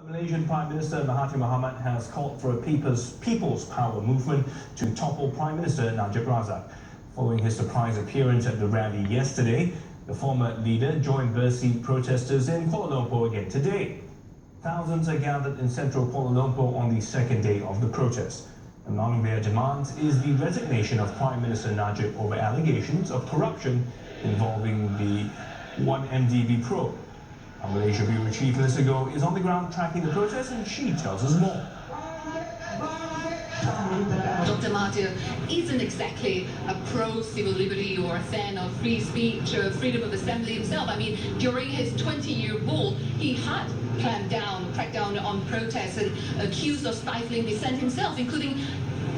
Malaysian Prime Minister Mahathir Mohamad has called for a people's power movement to topple Prime Minister Najib Razak. Following his surprise appearance at the rally yesterday, the former leader joined Bersih protesters in Kuala Lumpur again today. Thousands are gathered in central Kuala Lumpur on the second day of the protest. Among their demands is the resignation of Prime Minister Najib over allegations of corruption involving the 1MDB probe. Our Malaysia Bureau Chief Melissa Goh is on the ground tracking the protest, and she tells us more. Dr. Mahathir isn't exactly a pro-civil liberty or a fan of free speech or freedom of assembly himself. I mean, during his 20-year rule, he had cracked down on protests and accused of stifling dissent himself, including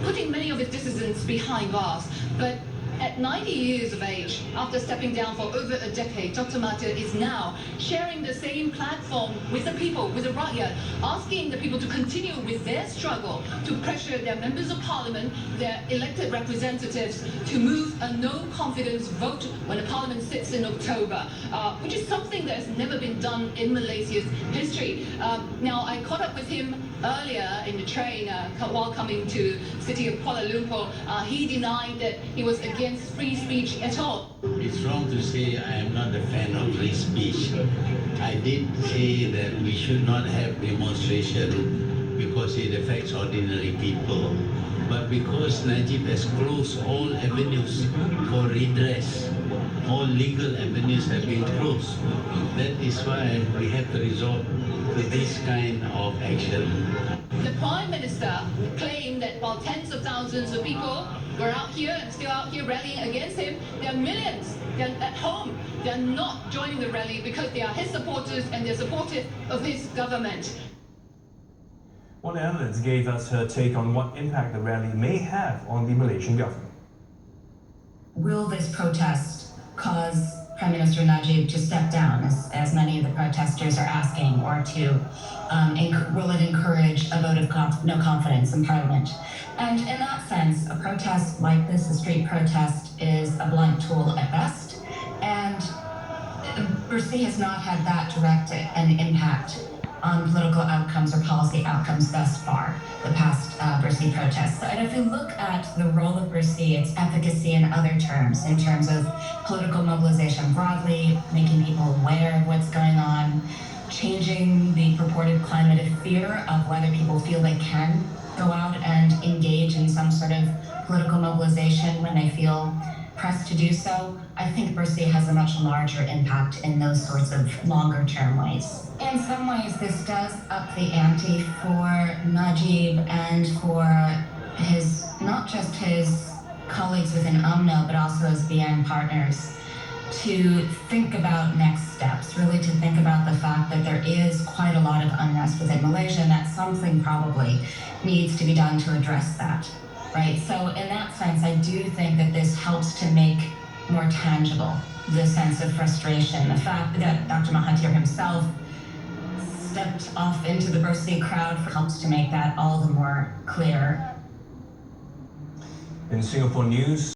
putting many of his dissidents behind bars. But at 90 years of age, after stepping down for over a decade, Dr. Mahathir is now sharing the same platform with the people, with the rakyat, asking the people to continue with their struggle to pressure their members of parliament, their elected representatives, to move a no-confidence vote when the parliament sits in October, which is something that has never been done in Malaysia's history. Now, I caught up with him earlier in the train while coming to the city of Kuala Lumpur. He denied that he was against free speech at all. It's wrong to say I am not a fan of free speech. I did say that we should not have demonstration because it affects ordinary people. But because Najib has closed all avenues for redress, all legal avenues have been closed. That is why we have to resort to this kind of action. The Prime Minister claimed that while tens of thousands of people were out here and still out here rallying against him, there are millions. They're at home. They're not joining the rally because they are his supporters and they're supportive of his government. One analyst gave us her take on what impact the rally may have on the Malaysian government. Will this protest cause Prime Minister Najib to step down, as many of the protesters are asking, or will it encourage a vote of no confidence in Parliament? And in that sense, a protest like this, a street protest, is a blunt tool at best, and Bersih has not had that direct an impact on political outcomes or policy outcomes thus far, the past Bersih protests. And if you look at the role of Bersih, its efficacy in other terms, in terms of political mobilization broadly, making people aware of what's going on, changing the purported climate of fear of whether people feel they can go out and engage in some sort of political mobilization when they feel pressed to do so, I think Bersih has a much larger impact in those sorts of longer-term ways. In some ways, this does up the ante for Najib and for his, not just his colleagues within UMNO, but also his BN partners, to think about next steps, really to think about the fact that there is quite a lot of unrest within Malaysia and that something probably needs to be done to address that. Right, so in that sense, I do think that this helps to make more tangible the sense of frustration. The fact that Dr. Mahathir himself stepped off into the Bersih crowd helps to make that all the more clear. In Singapore news,